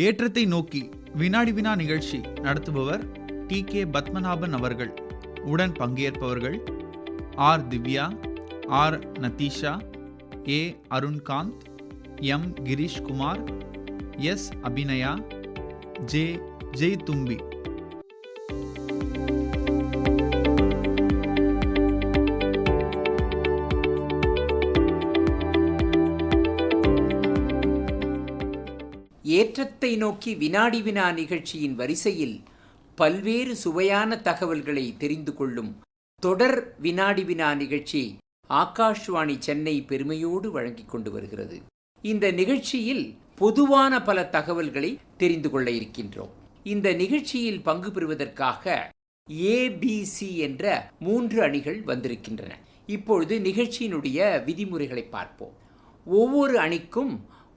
ஏற்றத்தை நோக்கி வினாடி வினா நிகழ்ச்சி நடத்துபவர் டி.கே. பத்மநாபன் அவர்கள். உடன் பங்கேற்பவர்கள் ஆர். திவ்யா, ஆர். நதீஷா, ஏ. Arunkanth, M. Girish Kumar, S. Abhinaya, J. ஜெய்தும்பி. ஏற்றத்தை நோக்கி வினாடி வினா நிகழ்ச்சியின் வரிசையில் பல்வேறு சுவையான தகவல்களை தெரிந்து கொள்ளும் தொடர் வினாடி வினா நிகழ்ச்சி ஆகாஷ்வாணி சென்னை பெருமையோடு வழங்கிக் கொண்டு வருகிறது. இந்த நிகழ்ச்சியில் பொதுவான பல தகவல்களை தெரிந்து கொள்ள இருக்கின்றோம். இந்த நிகழ்ச்சியில் பங்கு பெறுவதற்காக ABC என்ற 3 அணிகள் வந்திருக்கின்றன. இப்பொழுது நிகழ்ச்சியினுடைய விதிமுறைகளை பார்ப்போம். ஒவ்வொரு அணிக்கும்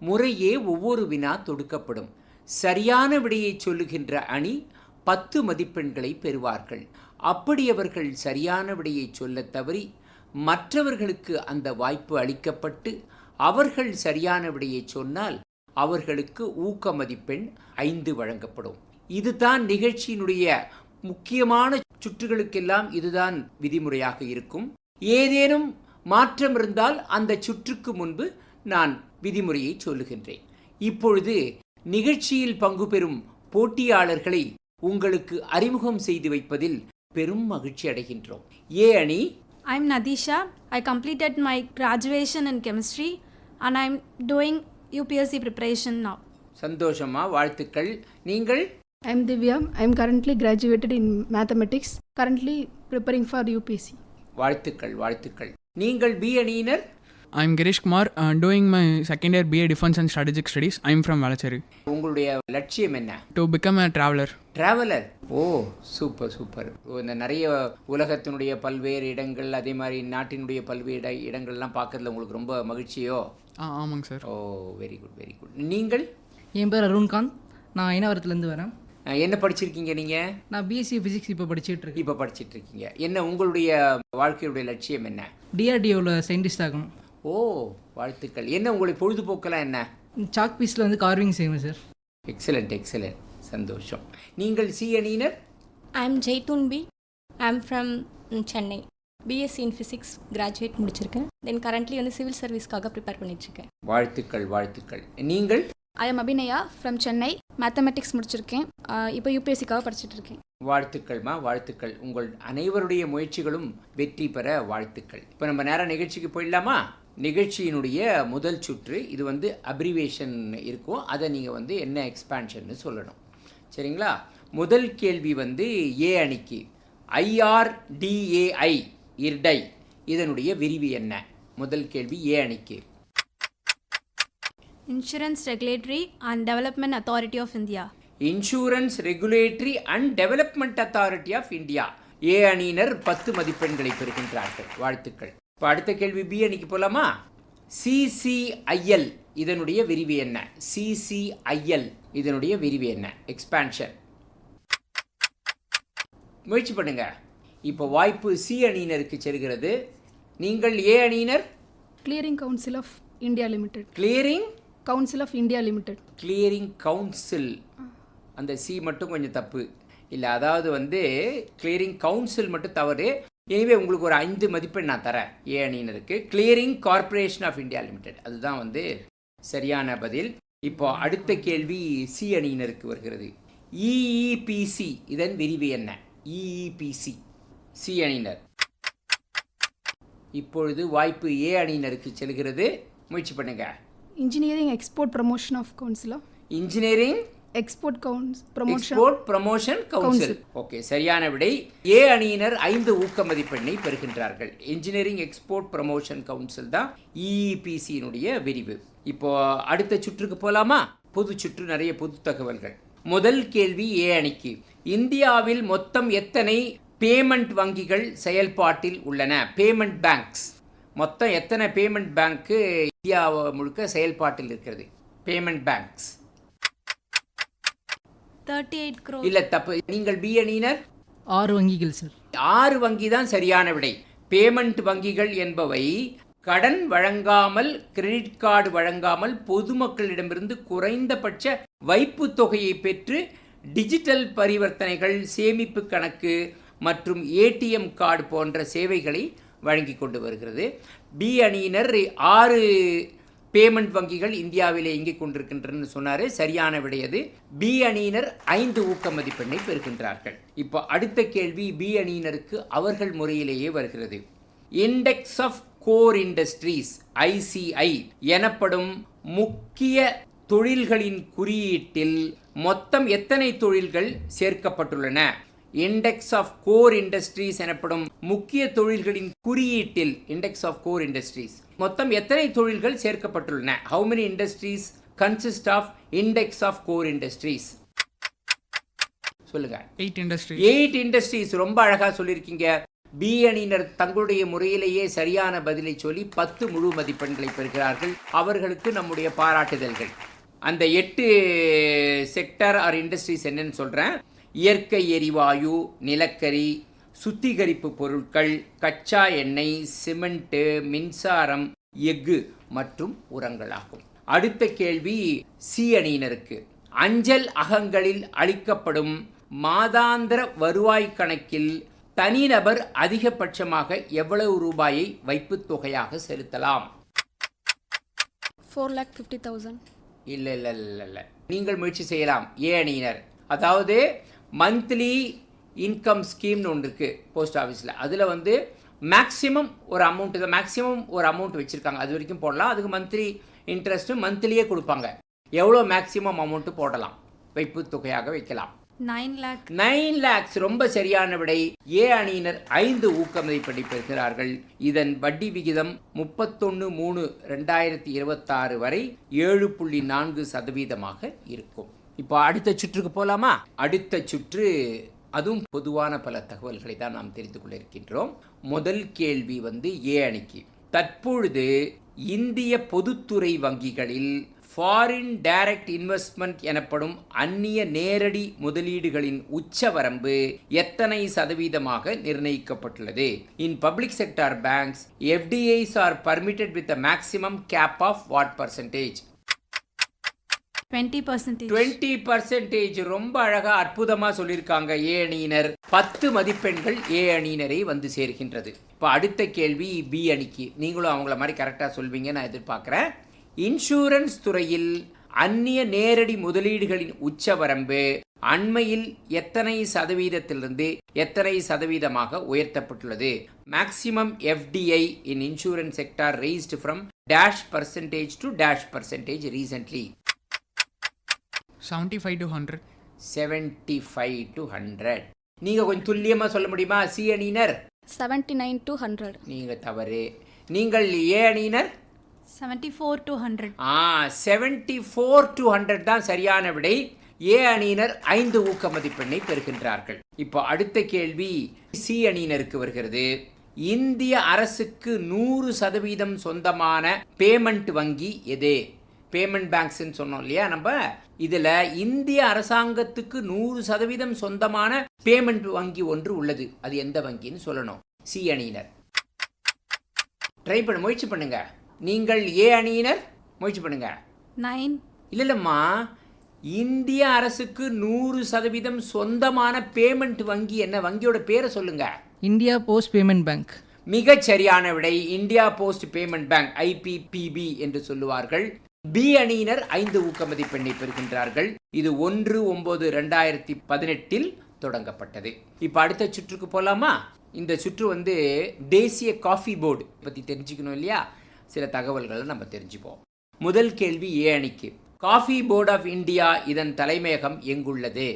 முறையே ஒவ்வொரு வினா தொடுக்கப்படும். சரியான விடையை சொல்லுகின்ற அணி 10 மதிப்பெண்களை பெறுவார்கள். அப்படி அவர்கள் சரியான விடையை சொல்ல தவறி மற்றவர்களுக்கு அந்த வாய்ப்பு அளிக்கப்பட்டு அவர்கள் சரியான விடையை சொன்னால் அவர்களுக்கு ஊக்க மதிப்பெண் 5 வழங்கப்படும். இதுதான் நிகழ்ச்சியினுடைய முக்கியமான சுற்றுகளுக்கெல்லாம் இதுதான் விதிமுறையாக இருக்கும். ஏதேனும் மாற்றம் இருந்தால் அந்த சுற்றுக்கு முன்பு நான் விதிமுறையை சொல்லுகின்றேன். இப்பொழுது நிகழ்ச்சியில் பங்கு பெறும் போட்டியாளர்களை உங்களுக்கு அறிமுகம் செய்து வைப்பதில் பெரும் மகிழ்ச்சி அடைகின்றோம். ஏ அணி. I'm Nadisha. I completed my graduation in chemistry and I'm doing UPSC preparation now. சந்தோஷமா, வாழ்த்துக்கள். நீங்கள்? I'm Divya. I'm currently graduated in mathematics, currently preparing for UPSC. வாழ்த்துக்கள், வாழ்த்துக்கள். நீங்கள் பி அணியினர்? I'm Girish Kumar, doing my second year BA Defense and Strategic Studies. I'm from Valachari. உங்களுடைய லட்சியம் என்ன? To become a traveler. Traveller. ஓ, super super. இந்த நிறைய உலகத்தினுடைய பல்வேறு இடங்கள், அதே மாதிரி நாட்டினுடைய பல்வேறு இடங்கள்லாம் பார்க்கறதுல உங்களுக்கு ரொம்ப மகிழ்ச்சியோ? ஆமாங்க சார். ஓ, வெரி குட் வெரி குட். நீங்கள்? என் பேர் அருண்காந்த். நான் ஐநாவரத்துலேருந்து வரேன். என்ன படிச்சிருக்கீங்க நீங்கள்? நான் பிஎஸ்சி ஃபிசிக்ஸ் இப்போ படிச்சுட்டு இருக்கீங்க. என்ன உங்களுடைய வாழ்க்கையுடைய லட்சியம் என்ன? டிஆர்டிஓவில் சயின்டிஸ்ட் ஆகணும். ஓ, வாழ்த்துக்கள். என்ன உங்களுடைய பொழுதுபோக்கெல்லாம் என்ன? சாக் பீஸில் வந்து கார்விங் செய்வேன் சார். எக்ஸலண்ட் எக்ஸலண்ட், சந்தோஷம். நீங்கள் சி அணியினர்? I'm Jaithumbi. I'm from Chennai. BSc in physics graduate முடிச்சிருக்கேன். தென் கரண்ட்லி வந்து சிவில் சர்வீஸ்க்காக ப்ரிப்பேர் பண்ணிட்டுருக்கேன். வாழ்த்துக்கள் வாழ்த்துக்கள். நீங்கள்? I am Abhinaya from Chennai. Mathematics முடிச்சிருக்கேன். இப்போ UPSCக்காக படிச்சுட்டு இருக்கேன். வாழ்த்துக்கள்மா, வாழ்த்துக்கள். உங்கள் அனைவருடைய முயற்சிகளும் வெற்றி பெற வாழ்த்துக்கள். இப்போ நம்ம நேரம் நிகழ்ச்சிக்கு போயிடலாமா? நிகழ்ச்சியினுடைய முதல் சுற்று இது வந்து அப்ரிவேஷன் இருக்கும். அதை நீங்கள் வந்து என்ன எக்ஸ்பான்ஷன்னு சொல்லணும். சரிங்களா? முதல் கேள்வி வந்து ஏ அணிக்கு. IRDAI இர்டை இதனுடைய விரிவு என்ன? முதல் கேள்வி ஏ அணிக்கு. Insurance Regulatory and Development Authority of India. Insurance regulatory and development authority of India. A அணியினர் 10 மதிப்பெண்களை பெறுகின்றார்கள். வாழ்த்துக்கள். இப்போ அடுத்த கேள்வி பி அணிக்கு போலாமா? CCIL இதனுடைய விரிவு என்ன? CCIL இதனுடைய விரிவு என்ன? எக்ஸ்பான்ஷன். முயற்சி பண்ணுங்க. இப்போ வாய்ப்பு சி அணியினருக்கு செல்கிறது. நீங்கள் ஏ அணியினர்? Clearing Council of India Limited. Clearing Council of India Limited. Clearing council. அந்த சி மட்டும் கொஞ்சம் தப்பு இல்லை. அதாவது வந்து கிளியரிங் கவுன்சில் மட்டும் தவறு. எனவே உங்களுக்கு ஒரு 5 மதிப்பெண் நான் தரேன் ஏ அணியினருக்கு. Clearing corporation of India limited அதுதான் வந்து சரியான பதில். இப்போ அடுத்த கேள்வி சி அணியினருக்கு வருகிறது. EEPC இதன் விரிவு என்ன? EEPC சி அணியினர். இப்பொழுது வாய்ப்பு ஏ அணியினருக்கு செல்கிறது. முயற்சி பண்ணுங்க. Engineering Export Promotion of Council. Engineering Export Promotion. Export promotion council. Okay, சரியான விடை. ஏ அணியினர் 5 ஊக்க மதிப்பெண்ணை பெறுகின்றார்கள். இன்ஜினியரிங் எக்ஸ்போர்ட் ப்ரமோஷன் கவுன்சில் தான் EEPCயினுடைய விரிவு. இப்போ அடுத்த சுற்றுக்கு போலாமா? பொது சுற்று, நிறைய பொது தகவல்கள். முதல் கேள்வி ஏ அணிக்கு. இந்தியாவில் மொத்தம் எத்தனை பேமெண்ட் வங்கிகள் செயல்பாட்டில் உள்ளன? பேமெண்ட் பேங்க்ஸ் மொத்தம் எத்தனை பேமெண்ட் பேங்க்கு இந்தியா முழுக்க செயல்பாட்டில் இருக்கிறது? Payment banks 38 crore. இல்ல, தப்பு. நீங்கள் பி அணியினர்? 6 வங்கிகள் சார். 6 வங்கி தான் சரியான விடை. பேமெண்ட் வங்கிகள் என்பவை கடன் வழங்காமல், கிரெடிட் கார்டு வழங்காமல் பொதுமக்களிடமிருந்து குறைந்தபட்ச வைப்பு தொகையை பெற்று டிஜிட்டல் பரிவர்த்தனைகள், சேமிப்பு கணக்கு மற்றும் ஏடிஎம் கார்டு போன்ற சேவைகளை வழங்கி கொண்டு வருகிறது. பி அணியினர் 6 பேமெண்ட் வங்கிகள் இந்தியாவிலே இயங்கிக் கொண்டிருக்கின்றன சொன்னார். சரியான விடையது. பி அணியினர் 5 ஊக்க மதிப்பெண்ணை பெறுகின்றார்கள். இப்போ அடுத்த கேள்வி பி அணியினருக்கு அவர்கள் முறையிலேயே வருகிறது. Index of core industries ICI எனப்படும் முக்கிய தொழில்களின் குறியீட்டில் மொத்தம் எத்தனை தொழில்கள் சேர்க்கப்பட்டுள்ளன? இண்டெக்ஸ் ஆஃப் கோர் இண்டஸ்ட்ரீஸ் எனப்படும் முக்கிய தொழில்களின் குறியீட்டில் இண்டெக்ஸ் ஆஃப் கோர் இண்டஸ்ட்ரீஸ் மொத்தம் எத்தனை தொழில்கள் சேர்க்கப்பட்டுள்ளன? How many industries consist of index of core industries? சொல்லுங்க. 8 industries. 8 industries. ரொம்ப அழகா சொல்லியிருக்கீங்க. பி அணியினர் தங்களுடைய முறையிலேயே சரியான பதிலை சொல்லி 10 முழு மதிப்பெண்களை பெறுகிறார்கள். அவர்களுக்கு நம்முடைய பாராட்டுதல்கள். அந்த 8 செக்டர் ஆர் இண்டஸ்ட்ரீஸ் என்னன்னு சொல்றேன். இயற்கை எரிவாயு, நிலக்கரி, சுத்திகரிப்பு பொருட்கள், கச்சா எண்ணெய், சிமெண்ட், மின்சாரம், எஃகு மற்றும் உரங்களாகும். அடுத்த கேள்வி சி அணியினருக்கு. அஞ்சல் அகங்களில் அளிக்கப்படும் மாதாந்திர வருவாய் கணக்கில் தனிநபர் அதிகபட்சமாக எவ்வளவு ரூபாயை வைப்புத் தொகையாக செலுத்தலாம்? 4,50,000. இல்லை இல்லை இல்லை இல்லை, நீங்கள் முயற்சி செய்யலாம். ஏ அணியினர், அதாவது மந்த்லி இன்கம் ஸ்கீம்னு ஒன்று இருக்குது போஸ்ட் ஆஃபீஸில். அதில் வந்து மேக்ஸிமம் ஒரு அமௌண்ட் தான், மேக்ஸிமம் ஒரு அமௌண்ட் வச்சுருக்காங்க. அது வரைக்கும் போடலாம். அதுக்கு மந்த்லி இன்ட்ரெஸ்ட்டு மந்த்லியே கொடுப்பாங்க. எவ்வளோ மேக்ஸிமம் அமௌண்ட்டு போடலாம், வைப்பு தொகையாக வைக்கலாம்? 9 lakh. 9 lakhs. ரொம்ப சரியான விடை. ஏ அணியினர் 5 ஊக்க மதிப்பெண்ணை பெறுகிறார்கள். இதன் வட்டி விகிதம் 31/3/2026 வரை 7.4% இருக்கும். இப்போ அடுத்த சுற்றுக்கு போலாமா? அடுத்த சுற்று அதுவும் பொதுவான பல தகவல்களை தான் நாம் தெரிந்து கொள்ள இருக்கின்றோம். முதல் கேள்வி வந்து ஏ அணிக்கு. தற்பொழுது இந்திய பொதுத்துறை வங்கிகளில் ஃபாரின் டைரக்ட் இன்வெஸ்ட்மெண்ட் எனப்படும் அந்நிய நேரடி முதலீடுகளின் உச்சவரம்பு எத்தனை சதவீதமாக நிர்ணயிக்கப்பட்டுள்ளது? In public sector banks FDIs are permitted with a maximum cap of what percentage? 20%. 20%. ரொம்ப அழகா அற்புதமா சொல்லியிருக்காங்க ஏ அணியினர். 10 மதிப்பெண்கள் ஏ அணியினரை வந்து சேர்கின்றது. இப்போ அடுத்த கேள்வி பி அணிக்கு. நீங்களும் அவங்கள மாதிரி கரெக்டாக சொல்வீங்க நான் எதிர்பார்க்குறேன். இன்சூரன்ஸ் துறையில் அந்நிய நேரடி முதலீடுகளின் உச்சவரம்பு அண்மையில் எத்தனை சதவீதத்திலிருந்து எத்தனை சதவீதமாக உயர்த்தப்பட்டுள்ளது? Maximum FDI in insurance sector raised from -% to -% recently. 75 to 100. 75 to 100. நீங்க கொஞ்சம் துல்லியமா சொல்ல முடியுமா சி அணியினர்? 79 to 100. நீங்க தவறு. நீங்கள் ஏ அணியினர்? 74 to 100. 74 to 100 தான் சரியான விடை. ஏ அணியினர் 5 ஊக்க மதிப்பெண்ணை பெறுகின்றார்கள். இப்போ அடுத்த கேள்வி சி அணியினருக்கு வருகிறது. இந்திய அரசுக்கு 100% சொந்தமான பேமெண்ட் வங்கி எது? பேமெண்ட் பேங்க்ஸ்ன்னு சொன்னோம் இல்லையா நம்ம. இதில் இந்திய அரசாங்கத்துக்கு 100% சொந்தமான பேமெண்ட் வங்கி ஒன்று உள்ளது. அது எந்த வங்கின்னு சொல்லணும் சி அணியினர். ட்ரை பண்ண முயற்சி பண்ணுங்க. நீங்கள் ஏ அணியினர் முயற்சி பண்ணுங்க. 9. இல்லைல்லம்மா, இந்திய அரசுக்கு 100% சொந்தமான பேமெண்ட் வங்கி என்ன? வங்கியோட பேரை சொல்லுங்க. India post payment bank. மிகச் சரியான விடை. India post payment bank, IPPB என்று சொல்லுவார்கள். பி அணியினர் 5 ஊக்க மதிப்பெண்ணை பெறுகின்றார்கள். இது 1/9/2018 தொடங்கப்பட்டது. இப்போ அடுத்த சுற்றுக்கு போகலாமா? இந்த சுற்று வந்து தேசிய காஃபி போர்டு பற்றி தெரிஞ்சுக்கணும் இல்லையா? சில தகவல்களை நம்ம தெரிஞ்சுப்போம். முதல் கேள்வி ஏ அணிக்கு. காஃபி போர்ட் ஆஃப் இந்தியா இதன் தலைமையகம் எங்குள்ளது?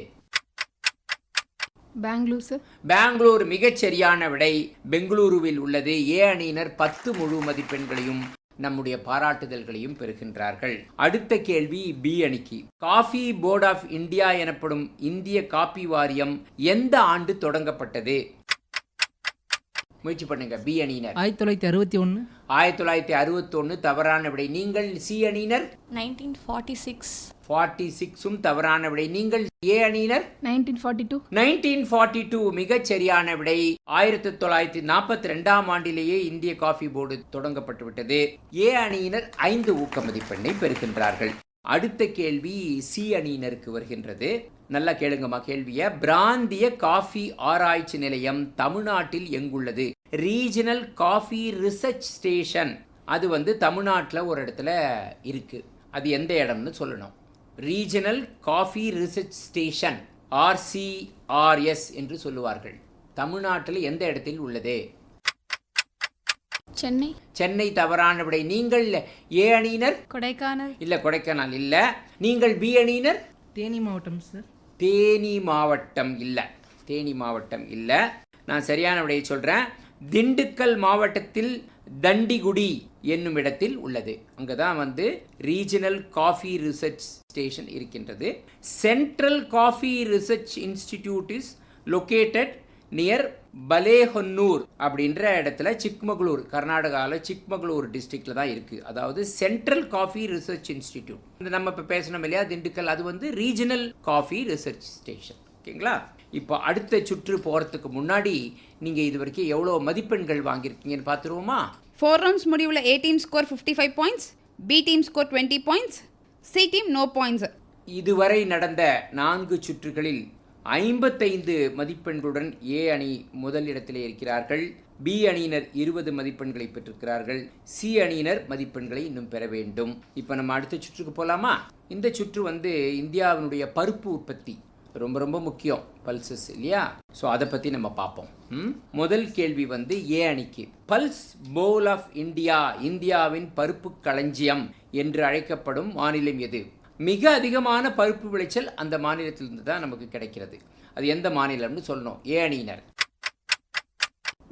பெங்களூர் சார். பெங்களூர். மிகச்சரியான விடை. பெங்களூருவில் உள்ளது. ஏ அணியினர் 10 முழு மதிப்பெண்களையும் நம்முடைய பாராட்டுதல்களையும் பெறுகின்றார்கள். அடுத்த கேள்வி பி அணிக்கு. காஃபி போர்ட் ஆஃப் இந்தியா எனப்படும் இந்திய காபி வாரியம் எந்த ஆண்டு தொடங்கப்பட்டது? முயற்சி பண்ணுங்க. பி அணியினர் 1961. 1961 தவறான விடை. நீங்கள் சி அணியினர் 1946. 46ம் தவறான விடை. நீங்கள் ஏ அணியினர் 1942. 1942 மிகச் சரியான விடை. 1942ஆம் ஆண்டிலேயே இந்திய காஃபி போர்டு தொடங்கப்பட்டு விட்டது. ஏ அணியினர் 5 ஊக்க மதிப்பெண்ணை பெறுகின்றார்கள். அடுத்த கேள்வி சி அணியினருக்கு வருகின்றது. நல்லா கேளுங்கம்மா கேள்விய. பிராந்திய காஃபி ஆராய்ச்சி நிலையம் தமிழ்நாட்டில் எங்குள்ளது? Regional coffee research station. அது வந்து தமிழ்நாட்டில் ஒரு இடத்துல இருக்கு. அது எந்த இடம்னு சொல்லணும். Regional coffee research station, RCRS என்று சொல்லுவார்கள். தமிழ்நாட்டில் எந்த இடத்தில் உள்ளது? சென்னை. சென்னை தவறான விடை. நீங்கள் ஏ அணியினர் கொடைக்கானல். இல்ல, கொடைக்கானல் இல்ல. நீங்கள் பி அணியினர் தேனி மாவட்டம் சார். தேனி மாவட்டம் இல்ல. தேனி மாவட்டம் இல்ல. நான் சரியான விடையை சொல்றேன். திண்டுக்கல் மாவட்டத்தில் தண்டிகுடி என்னும் இடத்தில் உள்ளது. அங்கதான் வந்து ரீஜனல் காஃபி ரிசர்ச் ஸ்டேஷன் இருக்கின்றது. Central coffee research institute is located near Balehonnur அப்படின்ற இடத்துல, சிக்மகளூர், கர்நாடகாவில் சிக்மகளூர் டிஸ்ட்ரிக்டில் தான் இருக்குது. அதாவது சென்ட்ரல் காஃபி ரிசர்ச் இன்ஸ்டிடியூட். இந்த நம்ம இப்போ பேசணும் இல்லையா திண்டுக்கல், அது வந்து ரீஜனல் காஃபி ரிசர்ச் ஸ்டேஷன். ஓகேங்களா? இப்போ அடுத்த சுற்று போகிறதுக்கு முன்னாடி நீங்கள் இது வரைக்கும் எவ்வளோ மதிப்பெண்கள் வாங்கியிருக்கீங்கன்னு பார்த்துருவோமா? 4 rounds முடிவில் A team score 55 points, B team score 20 points, C team no points. இதுவரை நடந்த 4 சுற்றுகளில் 55 மதிப்பெண்களுடன் ஏ அணி முதல் இடத்திலே இருக்கிறார்கள். பி அணியினர் 20 மதிப்பெண்களை பெற்றிருக்கிறார்கள். சி அணியினர் மதிப்பெண்களை இன்னும் பெற வேண்டும். இப்போ நம்ம அடுத்த சுற்றுக்கு போகலாமா? இந்த சுற்று வந்து இந்தியாவினுடைய பருப்பு உற்பத்தி ரொம்ப ரொம்ப முக்கியம், பல்சஸ் இல்லையா? ஸோ அதை பற்றி நம்ம பார்ப்போம். முதல் கேள்வி வந்து ஏ அணிக்கு. பல்ஸ் போல் ஆஃப் இந்தியா, இந்தியாவின் பருப்பு களஞ்சியம் என்று அழைக்கப்படும் மாநிலம் எது? மிக அதிகமான பருப்பு விளைச்சல் அந்த மாநிலத்திலிருந்து தான் நமக்கு கிடைக்கிறது. அது எந்த மாநிலம்னு சொல்லணும். ஏ அணியினர்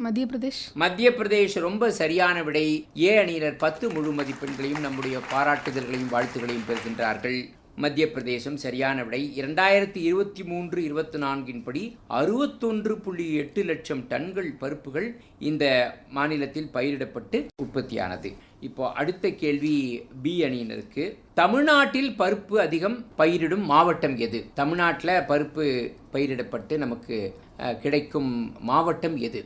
மத்திய பிரதேஷ். மத்திய பிரதேஷ் ரொம்ப சரியான விடை. ஏ அணியினர் 10 முழு மதிப்பெண்களையும் நம்முடைய பாராட்டுதல்களையும் வாழ்த்துக்களையும் பெறுகின்றார்கள். மத்திய பிரதேசம் சரியான விடை. 2023-24 படி 61.8 லட்சம் டன்கள் பருப்புகள் இந்த மாநிலத்தில் பயிரிடப்பட்டு உற்பத்தியானது. இப்போ அடுத்த கேள்வி பி அணியினருக்கு. தமிழ்நாட்டில் பருப்பு அதிகம் பயிரிடும் மாவட்டம் எது? தமிழ்நாட்டில் பருப்பு பயிரிடப்பட்டு நமக்கு கிடைக்கும் மாவட்டம் எது?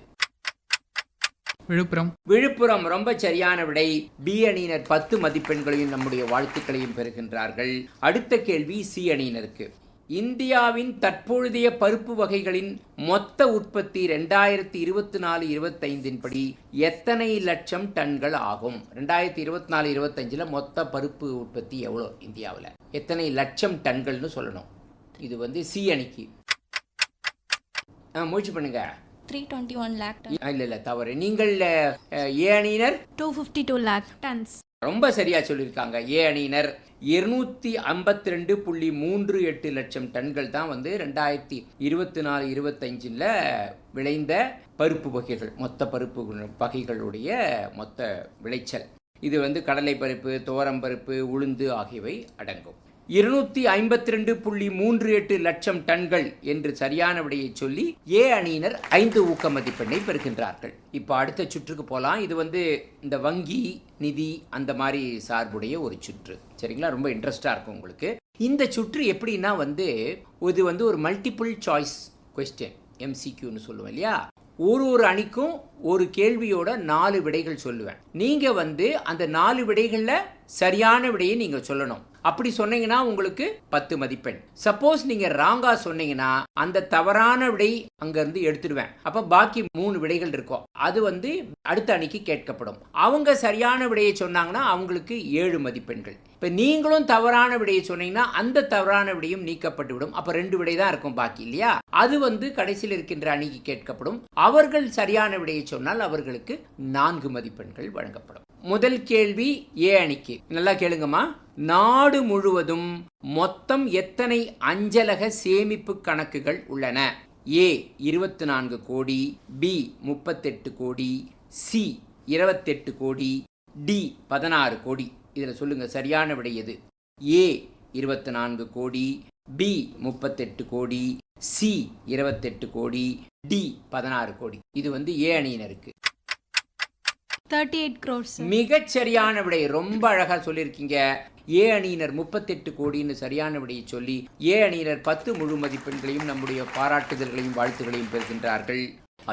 விழுப்புரம். விழுப்புரம் ரொம்ப சரியான விடை. பி அணியினர் 10 மதிப்பெண்களையும் நம்முடைய வாழ்த்துக்களையும் பெறுகின்றார்கள். அடுத்த கேள்வி சி அணியினருக்கு. இந்தியாவின் தற்பொழுதைய பருப்பு வகைகளின் மொத்த உற்பத்தி 2024-25 படி எத்தனை லட்சம் டன்கள் ஆகும்? 2024-25 மொத்த பருப்பு உற்பத்தி எவ்வளோ இந்தியாவில்? எத்தனை லட்சம் டன்கள்னு சொல்லணும். இது வந்து சி அணிக்கு. முயற்சி பண்ணுங்க. 321 lakh tons. இல்ல தவறு. நீங்கள் ஏ அணியினர் 252 lakh tons. ரொம்ப சரியா சொல்லியிருக்காங்க. ஏ அணியினர் 252.38 லட்சம் டன்கள் தான் வந்து 2024-25 விளைந்த பருப்பு வகைகள், மொத்த பருப்பு வகைகளுடைய மொத்த விளைச்சல். இது வந்து கடலை பருப்பு, துவரம் பருப்பு, உளுந்து ஆகியவை அடங்கும். 252.38 லட்சம் டன்கள் என்று சரியான விடையை சொல்லி ஏ அணியினர் 5 ஊக்க மதிப்பெண்ணை பெறுகின்றார்கள். இப்போ அடுத்த சுற்றுக்கு போகலாம். இது வந்து இந்த வங்கி, நிதி அந்த மாதிரி சார்புடைய ஒரு சுற்று. சரிங்களா? ரொம்ப இன்ட்ரெஸ்டாக இருக்கும் உங்களுக்கு. இந்த சுற்று எப்படின்னா வந்து இது வந்து ஒரு மல்டிபிள் சாய்ஸ் கொஸ்டின், MCQன்னு சொல்லுவோம் இல்லையா? ஒரு அணிக்கும் ஒரு கேள்வியோட 4 விடைகள் சொல்லுவேன். நீங்கள் வந்து அந்த 4 விடைகளில் சரியான விடையை நீங்கள் சொல்லணும். அப்படி சொன்னீங்கன்னா உங்களுக்கு 10 மதிப்பெண். சப்போஸ் நீங்க ராங்கா சொன்னீங்கன்னா அந்த தவறான விடை அங்கிருந்து எடுத்துடுவேன். அப்ப பாக்கி 3 விடைகள் இருக்கும். அது வந்து அடுத்த அணிக்கு கேட்கப்படும். அவங்க சரியான விடையை சொன்னாங்கன்னா அவங்களுக்கு 7 மதிப்பெண்கள். இப்ப நீங்களும் தவறான விடையை சொன்னீங்கன்னா அந்த தவறான விடையும் நீக்கப்பட்டு விடும். அப்ப 2 விடை தான் இருக்கும் பாக்கி இல்லையா? அது வந்து கடைசியில் இருக்கின்ற அணிக்கு கேட்கப்படும். அவர்கள் சரியான விடையை சொன்னால் அவர்களுக்கு 4 மதிப்பெண்கள் வழங்கப்படும். முதல் கேள்வி ஏ அணிக்கு. நல்லா கேளுங்கம்மா. நாடு முழுவதும் மொத்தம் எத்தனை அஞ்சலக சேமிப்பு கணக்குகள் உள்ளன? ஏ 24 கோடி, பி 38 கோடி, சி 28 கோடி, டி 16 கோடி. இதில் சொல்லுங்க சரியான விடை எது? ஏ 24 கோடி, பி 38 கோடி, சி 28 கோடி, டி 16 கோடி. இது வந்து ஏ அணியினருக்கு. 38 crores, sir. மிகச்சரியான விடை, ரொம்ப அழகா சொல்லியிருக்கீங்க. ஏ அணியினர் 38 கோடின்னு சரியான விடையை சொல்லி ஏ அணியினர் 10 முழு மதிப்பெண்களையும் நம்முடைய பாராட்டுதல்களையும் வாழ்த்துகளையும் பெறுகின்றார்கள்.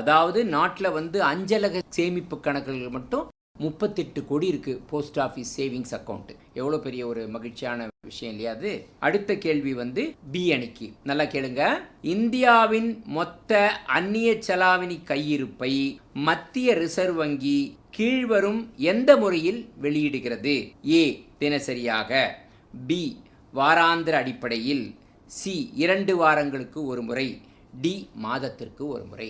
அதாவது நாட்டில் வந்து அஞ்சலக சேமிப்பு கணக்குகள் மட்டும் 38 கோடி இருக்கு போஸ்ட் ஆஃபீஸ் சேவிங்ஸ் அக்கௌண்ட். எவ்வளோ பெரிய ஒரு மகிழ்ச்சியான விஷயம் இல்லையா அது. அடுத்த கேள்வி வந்து பி அணிக்கு. நல்லா கேளுங்க. இந்தியாவின் மொத்த அந்நிய செலாவணி கையிருப்பை மத்திய ரிசர்வ் வங்கி கீழ்வரும் எந்த முறையில் வெளியிடுகிறது? ஏ தினசரியாக, பி வாராந்திர அடிப்படையில், சி 2 வாரங்களுக்கு ஒரு முறை, டி மாதத்திற்கு ஒரு முறை.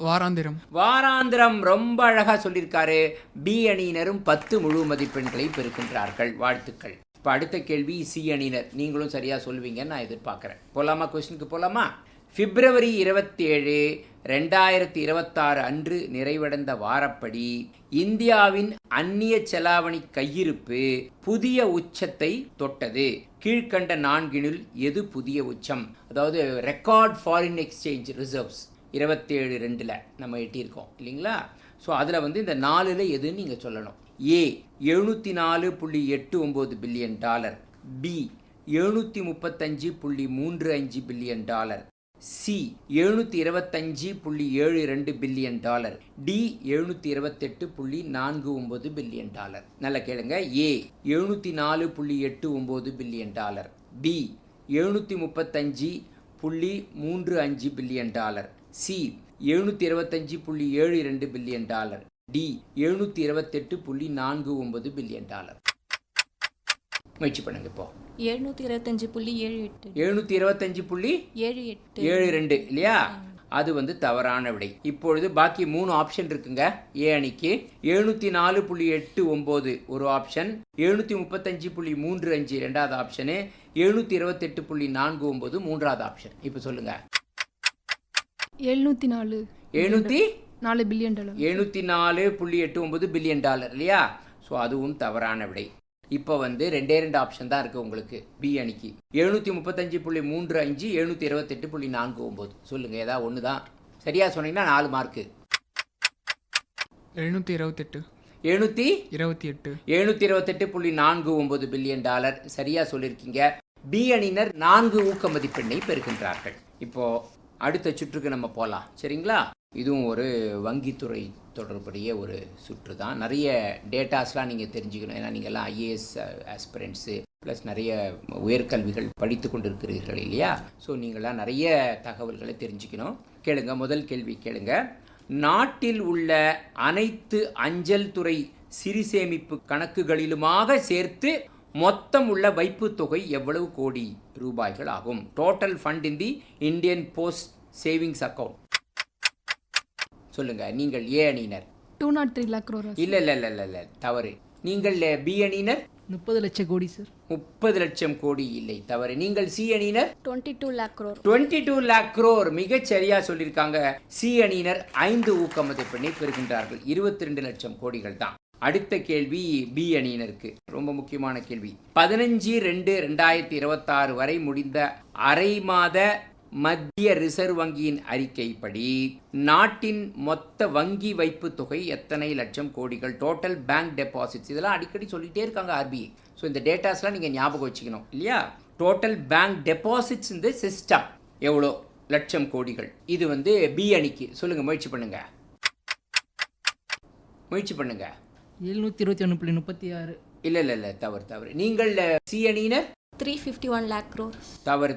வாராந்திரம். வாராந்திரம். ரொம்ப அழகா சொல்லியிருக்காரு. பி அணியினரும் 10 முழு மதிப்பெண்களை பெறுகின்றார்கள். வாழ்த்துக்கள். இப்போ அடுத்த கேள்வி சி அணியினர். நீங்களும் சரியா சொல்வீங்கன்னு நான் எதிர்பார்க்குறேன். போலாமா? கொஸ்டினுக்கு போலாமா? பிப்ரவரி 27, 2026 அன்று நிறைவடைந்த வாரப்படி இந்தியாவின் அந்நிய செலாவணி கையிருப்பு புதிய உச்சத்தை தொட்டது. கீழ்கண்ட 4னுள் எது புதிய உச்சம்? அதாவது ரெக்கார்ட் ஃபாரின் எக்ஸ்சேஞ்ச் ரிசர்வ்ஸ் 27/2 நம்ம எட்டியிருக்கோம் இல்லைங்களா? ஸோ அதில் வந்து இந்த 4ல் எதுன்னு நீங்கள் சொல்லணும். A 704.89 billion dollar, B 735.35 billion dollar, C 725.72 billion dollar, D 728.49 billion dollar. நல்லா கேளுங்க. A 704.89 billion dollar, B 735.35 billion dollar, C 725.72 billion dollar, D 728.49 billion dollar. முயற்சி பண்ணுங்க. இப்போ 725.78. 725.72 இல்லையா? அது வந்து தவறான விடை. இப்பொழுது பாக்கி 3 ஆப்ஷன் இருக்குங்க ஏ அணிக்கு. 704.89 ஒரு ஆப்ஷன், 735.35 ரெண்டாவது ஆப்ஷனு, 728.49 மூன்றாவது ஆப்ஷன். இப்போ சொல்லுங்க. 704 பில்லியன் டாலர். 704.89 பில்லியன் டாலர் இல்லையா? ஸோ அதுவும் தவறான விடை. இப்போ வந்து 2 ஆப்ஷன் தான் இருக்குது உங்களுக்கு பி அணிக்கு. 735.35, 728.49. சொல்லுங்கள், ஏதாவது ஒன்று தான் சரியாக சொன்னீங்கன்னா 4 மார்க்கு. 728. 728.49 பில்லியன் டாலர் சரியாக சொல்லியிருக்கீங்க. பி அணியினர் 4 ஊக்க மதிப்பெண்ணை பெறுகின்றார்கள். இப்போது அடுத்த சுற்றுக்கு நம்ம போகலாம், சரிங்களா? இதுவும் ஒரு வங்கித்துறை தொடர்புடைய ஒரு சுற்று தான். நிறைய டேட்டாஸ்லாம் நீங்கள் தெரிஞ்சுக்கணும். ஏன்னா நீங்கள்லாம் ஐஏஎஸ் ஆஸ்பிரண்ட்ஸு ப்ளஸ் நிறைய உயர்கல்விகள் படித்து கொண்டிருக்கிறீர்கள் இல்லையா? ஸோ நீங்களாம் நிறைய தகவல்களை தெரிஞ்சுக்கணும். கேளுங்க, முதல் கேள்வி கேளுங்க. நாட்டில் உள்ள அனைத்து அஞ்சல் துறை சிறு சேமிப்பு கணக்குகளிலுமாக சேர்த்து மொத்தம் உள்ள வைப்பு தொகை எவ்வளவு கோடி ரூபாய்கள் ஆகும்? டோட்டல் ஃபண்ட் இன் தி இந்தியன் போஸ்ட் சேவிங்ஸ் அக்கௌண்ட். சொல்லுங்க. நீங்கள் ஏ அணியினர் 203 lakh crore. இல்ல தவறு. நீங்கள் பி அணியினர் 30 லட்சம் கோடி சார். 30 லட்சம் கோடி இல்லை, தவறு. நீங்கள் சி அணியினர் 22 lakh crore. 22 lakh crore மிகச் சரியா சொல்லியிருக்காங்க. சி அணியினர் 5 ஊக்க மதிப்பெண்ணை பெறுகின்றார்கள். 22 லட்சம் கோடிகள் தான். அடுத்த கேள்வி பி அணியினருக்கு ரொம்ப முக்கியமான கேள்வி. 15/2/2026 வரை முடிந்த அரை மாத மத்திய ரிசர்வ் வங்கியின் அறிக்கைப்படி நாட்டின் மொத்த வங்கி வைப்பு தொகை எத்தனை லட்சம் கோடிகள்? Total bank deposits. இதெல்லாம் அடிக்கடி சொல்லிட்டே இருக்காங்க ஆர்பிஐ. ஸோ இந்த டேட்டாஸ்லாம் நீங்கள் ஞாபகம் வச்சுக்கணும் இல்லையா? டோட்டல் பேங்க் டெபாசிட்ஸ் இந்த சிஸ்டம் எவ்வளோ லட்சம் கோடிகள்? இது வந்து பி அணிக்கு. சொல்லுங்க, முயற்சி பண்ணுங்க. 721.36. இல்ல தவறு. நீங்கள் சி அணியினர் 351 lakh crore.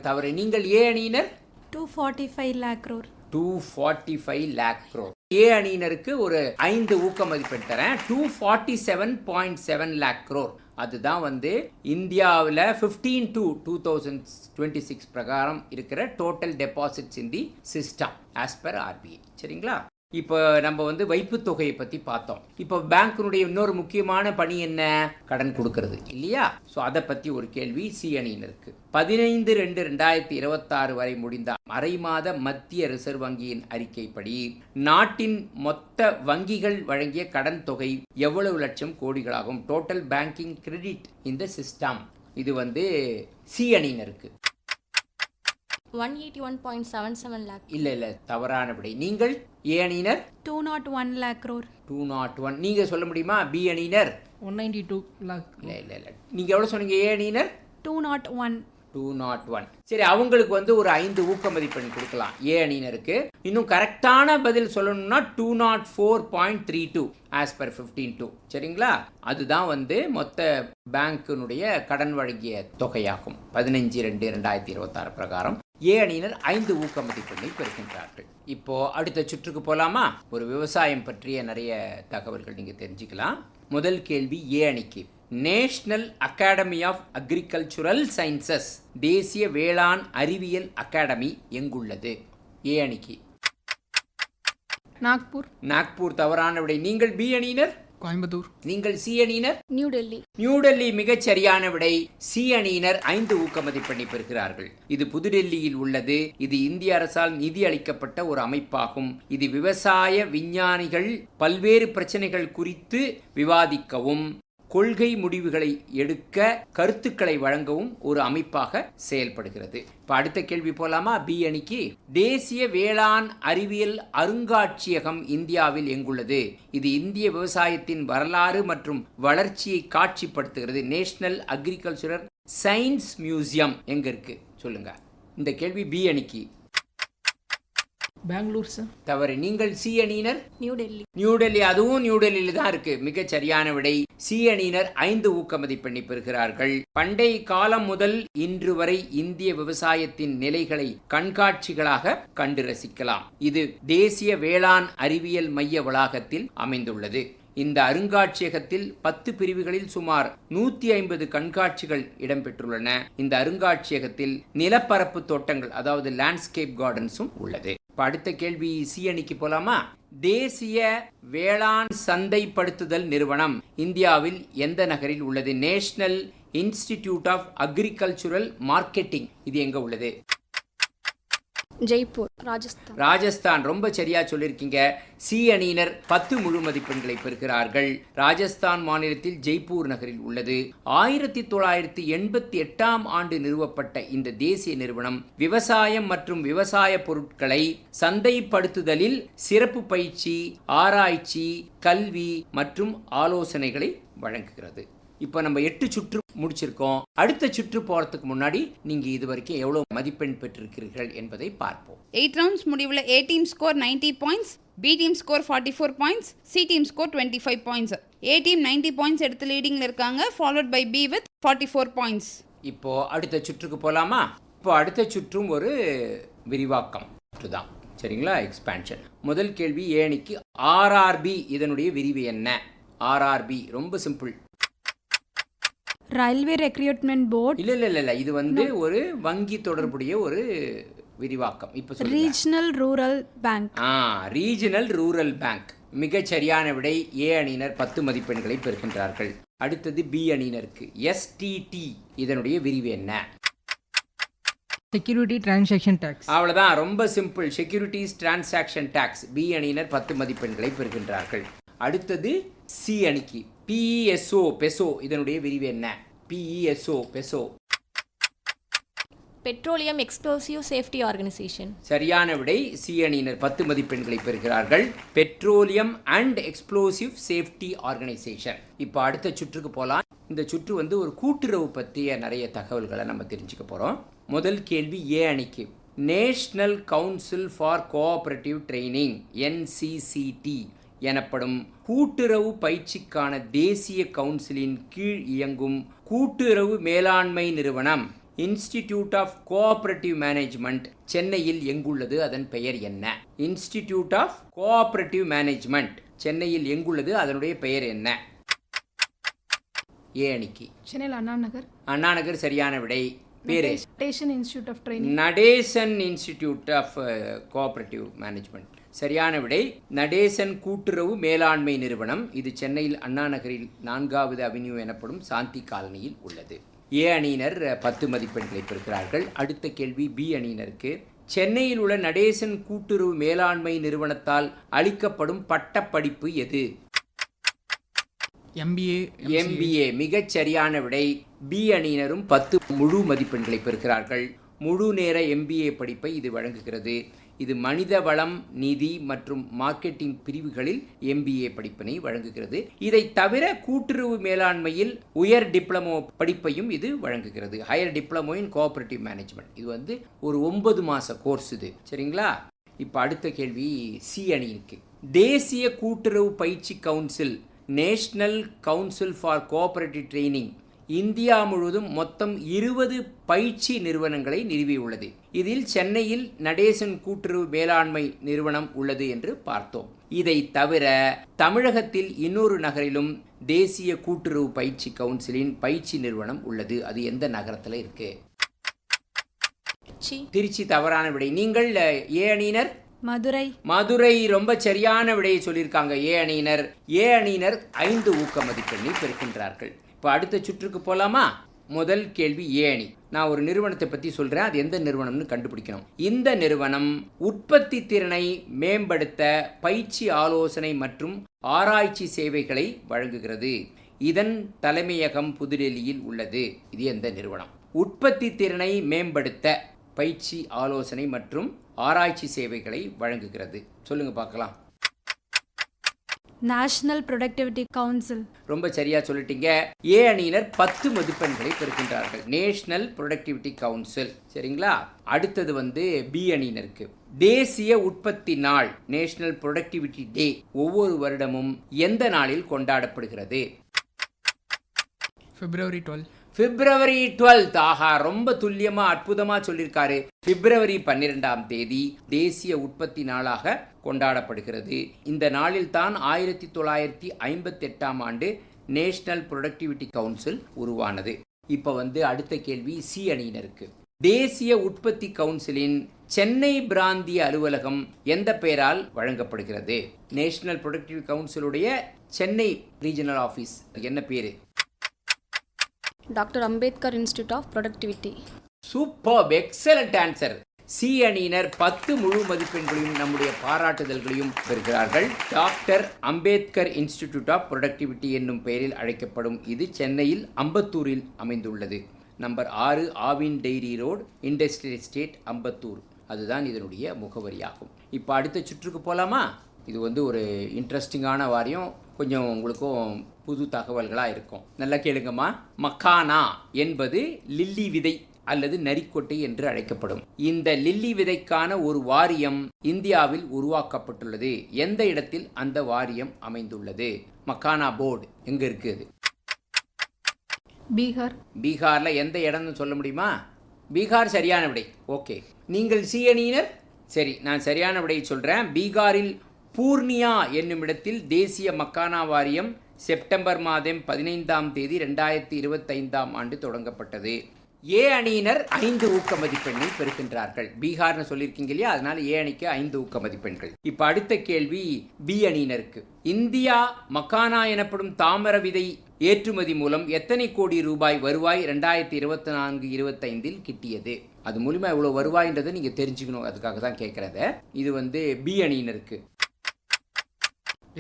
தவறு. நீங்கள் ஏ அணியினர் 245 lakh crore. 245 lakh crore. ஏ அணியினருக்கு ஒரு 5 ஊக்க மதிப்பெண் தரேன். 247.7 lakh crore. அதுதான் வந்து இந்தியாவில் 15 to 2026 பிரகாரம் இருக்கிற டோட்டல் டெபாசிட்ஸ் இன் தி சிஸ்டம் ஆஸ் பர் ஆர்பிஐ. சரிங்களா? இப்போ நம்ம வந்து வைப்பு தொகையை பற்றி பார்த்தோம். இப்போ பேங்க்கினுடைய இன்னொரு முக்கியமான பணி என்ன? கடன் கொடுக்கறது இல்லையா? ஸோ அதை பற்றி ஒரு கேள்வி சி அணியினருக்கு. 15/2/2026 வரை முடிந்த அரை மாத மத்திய ரிசர்வ் வங்கியின் அறிக்கைப்படி நாட்டின் மொத்த வங்கிகள் வழங்கிய கடன் தொகை எவ்வளவு லட்சம் கோடிகளாகும்? டோட்டல் பேங்கிங் கிரெடிட் இந்த சிஸ்டம். இது வந்து சி அணியினருக்கு. 181.77 lakh. இல்லை தவறான விடை. நீங்கள் ஏ அணியினர் 201 lakh crore. 201. நீங்கள் சொல்ல முடியுமா பி அணியினர்? 192 lakh. இல்லை நீங்கள் எவ்வளோ சொன்னீங்க ஏ அணியினர்? 201. 201. சரி, அவங்களுக்கு வந்து ஒரு 5 ஊக்க மதிப்பெண் கொடுக்கலாம் ஏ அணியினருக்கு. இன்னும் கரெக்டான பதில் சொல்லணும்னா 204.32 ஆஸ் பர் 15-2. சரிங்களா? அதுதான் வந்து மொத்த பேங்கினுடைய கடன் வழங்கிய தொகையாகும் 15/2/2026 பிரகாரம். ஏ அணியினர் 5 ஊக்க மதிப்பெண்ணை பெறுகின்றார்கள். இப்போ அடுத்த சுற்றுக்கு போலாமா? ஒரு விவசாயம் பற்றிய நிறைய தகவல்கள் நீங்க தெரிஞ்சுக்கலாம். முதல் கேள்வி ஏ அணிக்கு. National academy of agricultural sciences, தேசிய வேளாண் அறிவியல் அகாடமி எங்குள்ளது? ஏ அணிக்கு நாக்பூர். நாக்பூர் தவறான விடை. நீங்கள் பி அணியினர்? கோயம்புத்தூர். நீங்கள் சி அணியினர்? நியூ டெல்லி. நியூ டெல்லி மிகச் சரியான விடை. சி அணியினர் 5 ஊக்க மதிப்பெண்ணை பெறுகிறார்கள். இது புதுடெல்லியில் உள்ளது. இது இந்திய அரசால் நிதி அளிக்கப்பட்ட ஒரு அமைப்பாகும். இது விவசாய விஞ்ஞானிகள் பல்வேறு பிரச்சனைகள் குறித்து விவாதிக்கவும் கொள்கை முடிவுகளை எடுக்க கருத்துக்களை வழங்கவும் ஒரு அமைப்பாக செயல்படுகிறது. இப்ப அடுத்த கேள்வி போலாமா? பி அணிக்கு. தேசிய வேளாண் அறிவியல் அருங்காட்சியகம் இந்தியாவில் எங்குள்ளது? இது இந்திய விவசாயத்தின் வரலாறு மற்றும் வளர்ச்சியை காட்சிப்படுத்துகிறது. நேஷனல் அக்ரிகல்ச்சரல் சயின்ஸ் மியூசியம் எங்க இருக்கு சொல்லுங்க. இந்த கேள்வி பி அணிக்கு. பெங்களூர் சார். தவறு. நீங்கள் சி அணியினர்? நியூ டெல்லி. நியூ டெல்லி, அதுவும் நியூ டெல்லியில தான் இருக்கு. மிகச் சரியான விடை. சி அணியினர் 5 ஊக்க மதிப்பெண்ணை பெறுகிறார்கள். பண்டைய காலம் முதல் இன்று வரை இந்திய விவசாயத்தின் நிலைகளை கண்காட்சிகளாக கண்டு ரசிக்கலாம். இது தேசிய வேளாண் அறிவியல் மைய வளாகத்தில் அமைந்துள்ளது. இந்த அருங்காட்சியகத்தில் 10 பிரிவுகளில் சுமார் 150 கண்காட்சிகள் இடம்பெற்றுள்ளன. இந்த அருங்காட்சியகத்தில் நிலப்பரப்பு தோட்டங்கள், அதாவது லேண்ட்ஸ்கேப் கார்டன்ஸும் உள்ளது. அடுத்த கேள்வி சி அணிக்கு போலாமா? தேசிய வேளாண் சந்தைப்படுத்துதல் நிறுவனம் இந்தியாவில் எந்த நகரில் உள்ளது? National institute of agricultural marketing, இது எங்க உள்ளது? ஜெய்ப்பூர், ராஜஸ்தான். ராஜஸ்தான், ரொம்ப சரியா சொல்லியிருக்கீங்க. சி அணியினர் 10 முழு மதிப்பெண்களை பெறுகிறார்கள். ராஜஸ்தான் மாநிலத்தில் ஜெய்ப்பூர் நகரில் உள்ளது. 1988ஆம் ஆண்டு நிறுவப்பட்ட இந்த தேசிய நிறுவனம் விவசாயம் மற்றும் விவசாய பொருட்களை சந்தைப்படுத்துதலில் சிறப்பு பயிற்சி, ஆராய்ச்சி, கல்வி மற்றும் ஆலோசனைகளை வழங்குகிறது. இப்போ நம்ம 8 சுற்று முடிச்சிருக்கோம். அடுத்த சுற்று போறதுக்கு முன்னாடி நீங்க இதுவரைக்கும் எவ்வளவு மதிப்பெண் பெற்றிருக்கிறீர்கள் என்பதை பார்ப்போம். 8 rounds முடிவில் A team score 90 points, B team score 44 points, C team score 25 points. A team 90 points எடுத்து லீடிங்ல இருக்காங்க, followed by B with 44 points. இப்போ அடுத்த சுற்றுக்கு போலாமா? இப்போ அடுத்த சுற்றும் ஒரு விரிவாக்கம் தான், சரிங்களா? எக்ஸ்பான்ஷன். முதல் கேள்வி ஏ அணிக்கு. ஆர்ஆர்பி இதனுடைய விரிவு என்ன? ஆர்ஆர்பி ரொம்ப சிம்பிள். Railway Recruitment Board. இல்ல இது வந்து ஒரு வங்கி தொடர்புடைய ஒரு விரிவாக்கம். இப்போ சொல்லுங்க. Regional Rural Bank. Regional rural bank. மிகச் சரியான விடை. ஏ அணியினர் 10 மதிப்பெண்களை பெறுகின்றார்கள். அடுத்தது பி அணியினருக்கு. எஸ்டிடி இதனுடைய விரிவு என்ன? Security transaction tax. அவ்வளவுதான், ரொம்ப simple. Securities transaction tax. B அணியினர் 10 மதிப்பெண்களை பெறுகின்றார்கள். அடுத்தது சி அணிக்கு. பிஇஎஸ்ஓ பெசோ இதனுடைய விரிவு என்ன? P E S O PESO. Petroleum explosive safety organisation. சரியான விடை. சி அணியினர் 10 மதிப்பெண்களை பெறுகிறார்கள். Petroleum and explosive safety organisation. இப்போ அடுத்த சுற்றுக்கு போகலாம். இந்த சுற்று வந்து ஒரு கூட்டுறவு பற்றிய நிறைய தகவல்களை நம்ம தெரிஞ்சுக்க போகிறோம். முதல் கேள்வி ஏ அணிக்கு. National council for cooperative training, NCCT எனப்படும் கூட்டுறவு பயிற்சிக்கான தேசிய கவுன்சிலின் கீழ் இயங்கும் கூட்டுறவு மேலாண்மை நிறுவனம் இன்ஸ்டிடியூட் ஆஃப் கோஆபரேட்டிவ் மேனேஜ்மெண்ட் சென்னையில் எங்குள்ளது? அதன் பெயர் என்ன? இன்ஸ்டிடியூட் ஆஃப் கோஆபரேட்டிவ் மேனேஜ்மெண்ட் சென்னையில் எங்குள்ளது? அதனுடைய பெயர் என்ன? ஏ அணிக்கு. சென்னையில் அண்ணா நகர். அண்ணா நகர் சரியான விடை. பேரு? Natesan institute of training. Natesan institute of cooperative management சரியான விடை. நடேசன் கூட்டுறவு மேலாண்மை நிறுவனம். இது சென்னையில் அண்ணா நகரில் 4வது அவென்யூ எனப்படும் சாந்தி காலனியில் உள்ளது. ஏ அணியினர் 10 மதிப்பெண்களை பெறுகிறார்கள். அடுத்த கேள்வி பி அணியினருக்கு. சென்னையில் உள்ள நடேசன் கூட்டுறவு மேலாண்மை நிறுவனத்தால் அளிக்கப்படும் பட்டப்படிப்பு எது? MBA. மிகச் சரியான விடை. பி அணியினரும் 10 முழு மதிப்பெண்களை பெறுகிறார்கள். முழு நேர MBA படிப்பை இது வழங்குகிறது. இது மனித வளம், நிதி மற்றும் மார்க்கெட்டிங் பிரிவுகளில் MBA படிப்பினை வழங்குகிறது. இதை தவிர கூட்டுறவு மேலாண்மையில் உயர் டிப்ளமோ படிப்பையும் இது வழங்குகிறது. Higher diploma in cooperative management. இது வந்து ஒரு 9 மாத கோர்ஸ் இது. சரிங்களா? இப்போ அடுத்த கேள்வி சி அணிக்கு. தேசிய கூட்டுறவு பயிற்சி council, national council for cooperative training, India முழுவதும் மொத்தம் 20 பயிற்சி நிறுவனங்களை நிறுவியுள்ளது. இதில் சென்னையில் நடேசன் கூட்டுறவு மேலாண்மை நிறுவனம் உள்ளது என்று பார்த்தோம். இதை தவிர தமிழகத்தில் இன்னொரு நகரிலும் தேசிய கூட்டுறவு பயிற்சி கவுன்சிலின் பயிற்சி நிறுவனம் உள்ளது. அது எந்த நகரத்தில் இருக்கு? திருச்சி தவறான விடை. நீங்கள் ஏ அணியினர்? மதுரை ரொம்ப சரியான விடையை சொல்லியிருக்காங்க ஏ அணியினர். ஏ அணியினர் 5 ஊக்க மதிப்பெண்ணை பெறுகின்றார்கள். இப்போ அடுத்த சுற்றுக்கு போகலாமா? முதல் கேள்வி ஏ அணி. நான் ஒரு நிறுவனத்தை பற்றி சொல்கிறேன், அது எந்த நிறுவனம்னு கண்டுபிடிக்கணும். இந்த நிறுவனம் உற்பத்தி திறனை மேம்படுத்த பயிற்சி ஆலோசனை மற்றும் ஆராய்ச்சி சேவைகளை வழங்குகிறது. இதன் தலைமையகம் புதுடெல்லியில் உள்ளது. இது எந்த நிறுவனம்? உற்பத்தி திறனை மேம்படுத்த பயிற்சி ஆலோசனை மற்றும் ஆராய்ச்சி சேவைகளை வழங்குகிறது. சொல்லுங்க பார்க்கலாம். National productivity council. ரொம்ப சரியா சொல்லிட்டீங்க. ஏ அணியினர் 10 மதிப்பெண்களை பெறுகின்றார்கள். National productivity council. சரிங்களா? அடுத்தது வந்து பி அணியினருக்கு. தேசிய உற்பத்தி நாள், நேஷனல் ப்ரொடக்டிவிட்டி டே, ஒவ்வொரு வருடமும் எந்த நாளில் கொண்டாடப்படுகிறது? February 12. பிப்ரவரி 12. ஆஹா, ரொம்ப துல்லியமா அற்புதமா சொல்லியிருக்காரு. பிப்ரவரி 12ஆம் தேதி தேசிய உற்பத்தி நாளாக கொண்டாடப்படுகிறது. இந்த நாளில் தான் 1958ஆம் ஆண்டு நேஷனல் ப்ரொடக்டிவிட்டி கவுன்சில் உருவானது. இப்போ வந்து அடுத்த கேள்வி சி அணியினருக்கு. தேசிய உற்பத்தி கவுன்சிலின் சென்னை பிராந்திய அலுவலகம் எந்த பெயரால் வழங்கப்படுகிறது? நேஷனல் ப்ரொடக்டிவிட்டி கவுன்சிலுடைய சென்னை ரீஜனல் ஆஃபீஸ் என்ன பேரு? Doctor Ambedkar institute of productivity. Super, excellent answer. C அணியினர் 10 முழு மதிப்பெண்களையும் நம்முடைய பாராட்டுதல்களையும் பெறுகிறார்கள். Doctor Ambedkar institute of productivity என்னும் பெயரில் அழைக்கப்படும் இது சென்னையில் அம்பத்தூரில் அமைந்துள்ளது. Number 6 Aavin dairy road, industrial estate, Ambattur. அதுதான் இதனுடைய முகவரியாகும். இப்போ அடுத்த சுற்றுக்கு போகலாமா? இது வந்து ஒரு இன்ட்ரெஸ்டிங்கான வாரியம். கொஞ்சம் உங்களுக்கும் புது தகவல்களாக இருக்கும். நல்லா கேளுங்கம்மா. மக்கானா என்பது லில்லி விதை அல்லது நரிக்கொட்டை என்று அழைக்கப்படும். இந்த லில்லி விதைக்கான ஒரு வாரியம் இந்தியாவில் உருவாக்கப்பட்டுள்ளது. எந்த இடத்தில் அந்த வாரியம் அமைந்துள்ளது? மக்கானா போர்டு எங்க இருக்குது? பீகார்ல எந்த இடம்னு சொல்ல முடியுமா? பீகார் சரியான விடை. ஓகே, நீங்கள் சி அணியினர்? சரி, நான் சரியான விடையை சொல்றேன். பீகாரில் பூர்ணியா என்னும் இடத்தில் தேசிய மக்கானா வாரியம் செப்டம்பர் மாதம் 15ஆம் தேதி 2025ஆம் ஆண்டு தொடங்கப்பட்டது. ஏ அணியினர் 5 ஊக்க மதிப்பெண்ணை பெறுகின்றார்கள். பீகார்னு சொல்லியிருக்கீங்க இல்லையா, அதனால ஏ அணிக்கு 5 ஊக்க மதிப்பெண்கள். இப்போ அடுத்த கேள்வி பி அணியினருக்கு. இந்தியா மக்கானா எனப்படும் தாமர விதை ஏற்றுமதி மூலம் எத்தனை கோடி ரூபாய் வருவாய் 2024-25 கிட்டியது? அது மூலமா எவ்வளவு வருவாய்ன்றதை நீங்க தெரிஞ்சுக்கணும், அதுக்காக தான் கேட்கறத. இது வந்து பி அணியினருக்கு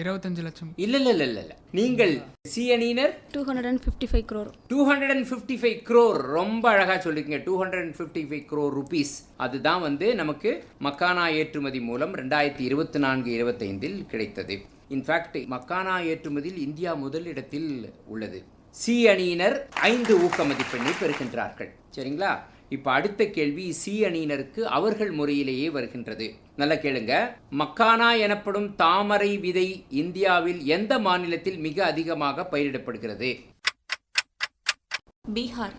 25 லட்சம். இல்ல. நீங்கள் சி அணியினர் 255 crore. 255 crore. ரொம்ப அழகா சொல்லிருக்கீங்க. 255 crore rupees. அதுதான் வந்து நமக்கு மக்கானா ஏற்றுமதி மூலம் 2024-25 கிடைத்தது. இன்ஃபேக்ட் மக்கானா ஏற்றுமதியில் இந்தியா முதலிடத்தில் உள்ளது. சி அணியினர் 5 ஊக்க மதிப்பெண்ணை பெறுகின்றார்கள். சரிங்களா? இப்போ அடுத்த கேள்வி சி அணியினருக்கு அவர்கள் முறையிலேயே வருகின்றது. நல்லா கேளுங்க. மக்கானா எனப்படும் தாமரை விதை இந்தியாவில் எந்த மாநிலத்தில் மிக அதிகமாக பயிரிடப்படுகிறது?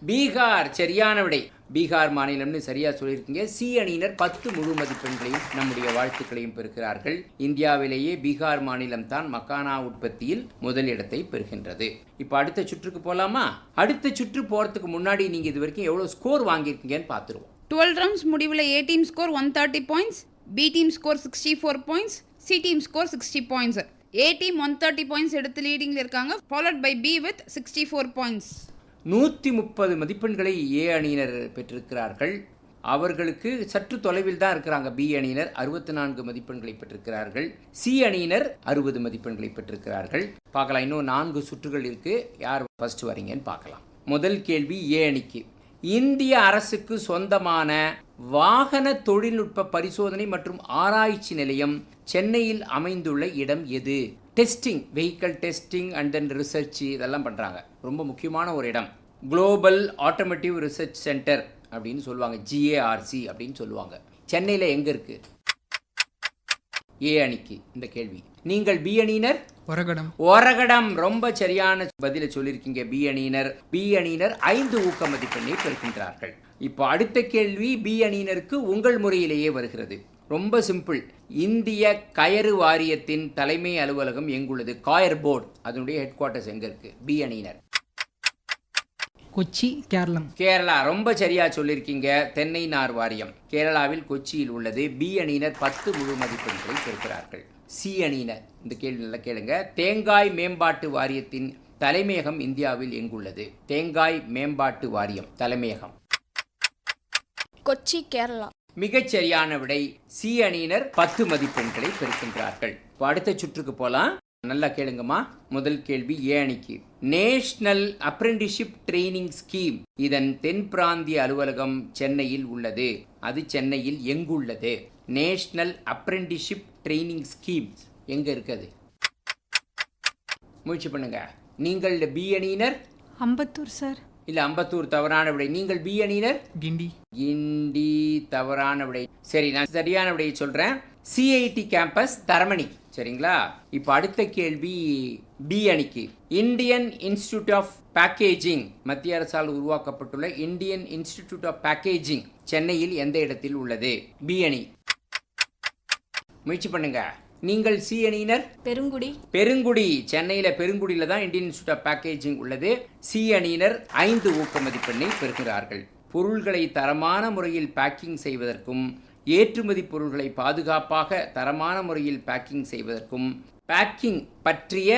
பீகார் சரியான விடை. பீகார் மாநிலம்னு சரியா சொல்லியிருக்கீங்க. சி அணியினர் 10 முழு மதிப்பெண்களையும் நம்முடைய வாழ்த்துக்களையும் பெறுகிறார்கள். இந்தியாவிலேயே பீகார் மாநிலம் தான் மக்கானா உற்பத்தியில் முதலிடத்தை பெறுகின்றது. இப்போ அடுத்த சுற்றுக்கு போகலாமா? அடுத்த சுற்று போகிறதுக்கு முன்னாடி நீங்கள் இது வரைக்கும் எவ்வளோ ஸ்கோர் வாங்கியிருக்கீங்கன்னு பார்த்துருவோம். 12 ரவுண்ட்ஸ் முடிவில் A team score 130 points, B team score 64 points, C team score 60 points. A team 130 points எடுத்து லீடிங்கில் இருக்காங்க, followed by B with 64 points. 130 மதிப்பெண்களை ஏ அணியினர் பெற்றிருக்கிறார்கள். அவர்களுக்கு சற்று தொலைவில் தான் இருக்கிறாங்க. பி அணியினர் 64 மதிப்பெண்களை பெற்றிருக்கிறார்கள். சி அணியினர் 60 மதிப்பெண்களை பெற்றிருக்கிறார்கள். பார்க்கலாம், இன்னும் 4 சுற்றுகள் இருக்கு. யார் ஃபர்ஸ்ட் வரீங்கன்னு பார்க்கலாம். முதல் கேள்வி ஏ அணிக்கு. இந்திய அரசுக்கு சொந்தமான வாகன தொழில்நுட்ப பரிசோதனை மற்றும் ஆராய்ச்சி நிலையம் சென்னையில் அமைந்துள்ள இடம் எது? Testing, vehicle testing and then research இதெல்லாம் பண்ணுறாங்க. ரொம்ப முக்கியமான ஒரு இடம். குளோபல் ஆட்டோமேட்டிவ் ரிசர்ச் சென்டர் அப்படின்னு சொல்லுவாங்க, GARC அப்படின்னு சொல்லுவாங்க. சென்னையில் எங்கே இருக்குது? ஏ அணிக்கு இந்த கேள்வி. நீங்கள் பி அணியினர்? ஒரகடம். ரொம்ப சரியான பதிலை சொல்லியிருக்கீங்க. பி அணியினர் 5 ஊக்க மதிப்பெண்ணை பெறுகின்றார்கள். இப்போ அடுத்த கேள்வி பி அணியினருக்கு உங்கள் முறையிலேயே வருகிறது. ரொம்ப சிம்பிள். இந்திய கயறு வாரியத்தின் தலைமை அலுவலகம் எங்குள்ளது? காயர் போர்டு, அதனுடைய ஹெட் குவார்ட்டர்ஸ் எங்க இருக்கு? பி அணியினர். கொச்சி, கேரளா. ரொம்ப சரியா சொல்லியிருக்கீங்க. தென்னை நார் வாரியம் கேரளாவில் கொச்சியில் உள்ளது. பி அணியினர் 10 முழு மதிப்பெண்களை பெறுகிறார்கள். சி அணியினர், இந்த கேள்வி நல்லா கேளுங்க. தேங்காய் மேம்பாட்டு வாரியத்தின் தலைமையகம் இந்தியாவில் எங்குள்ளது? தேங்காய் மேம்பாட்டு வாரியம் தலைமையகம் கொச்சி, கேரளா. மிகச்சரியான விடை. சி அணியினர் 10 மதிப்பெண்களை பெறுகின்றார்கள். இப்போ அடுத்த சுற்றுக்கு போலாம். நல்லா கேளுங்கம்மா. முதல் கேள்வி ஏ அணிக்கு. நேஷனல் அப்ரெண்டிஸ்ஷிப் ட்ரைனிங் ஸ்கீம், இதன் தென் பிராந்திய அலுவலகம் சென்னையில் உள்ளது. அது சென்னையில் எங்குள்ளது? நேஷனல் அப்ரெண்டிஸ்ஷிப் ட்ரைனிங் ஸ்கீம் எங்க இருக்குது? முயற்சி பண்ணுங்க. நீங்கள் பி அணியினர்? அம்பத்தூர் சார். இல்ல, அம்பத்தூர் தவறான விடை. நீங்கள் பி அணியினர்? கிண்டி தவறான விடை. சரி, நான் சரியான விடையை சொல்றேன். CIT campus Taramani. சரிங்களா? இப்போ அடுத்த கேள்வி பி அணிக்கு. இந்தியன் இன்ஸ்டிடியூட் ஆஃப் பேக்கேஜிங், மத்திய அரசால் உருவாக்கப்பட்டுள்ள இந்தியன் இன்ஸ்டிடியூட் ஆஃப் பேக்கேஜிங் சென்னையில் எந்த இடத்தில் உள்ளது? பி அணி. முயற்சி பண்ணுங்க. நீங்கள் சி அணியினர்? பெருங்குடி. சென்னையில் பெருங்குடியில் தான் இந்தியன் இன்ஸ்டிடியூட் ஆஃப் பேக்கேஜிங் உள்ளது. சி அணியினர் 5 ஊக்க மதிப்பெண்ணை பெறுகிறார்கள். பொருள்களை தரமான முறையில் பேக்கிங் செய்வதற்கும் ஏற்றுமதி பொருள்களை பாதுகாப்பாக தரமான முறையில் பேக்கிங் செய்வதற்கும் பேக்கிங் பற்றிய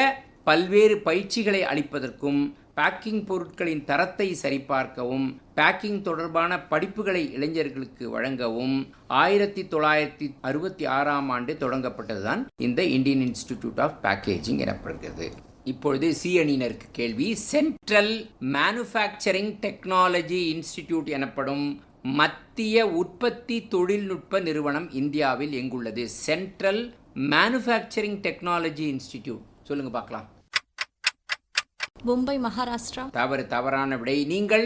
பல்வேறு பயிற்சிகளை அளிப்பதற்கும் பேக்கிங் பொருட்களின் தரத்தை சரிபார்க்கவும் பேக்கிங் தொடர்பான படிப்புகளை இளைஞர்களுக்கு வழங்கவும் 1966ஆம் ஆண்டு தொடங்கப்பட்டதுதான் இந்த இந்தியன் இன்ஸ்டிடியூட் ஆஃப் பேக்கேஜிங் எனப்படுகிறது. இப்பொழுது சி அணியினருக்கு கேள்வி. சென்ட்ரல் மேனுஃபேக்சரிங் டெக்னாலஜி இன்ஸ்டிடியூட் எனப்படும் மத்திய உற்பத்தி தொழில்நுட்ப நிறுவனம் இந்தியாவில் எங்குள்ளது? Central manufacturing technology institute. சொல்லுங்க பார்க்கலாம். மும்பை, மகாராஷ்டிரா. தவறான விடை. நீங்கள்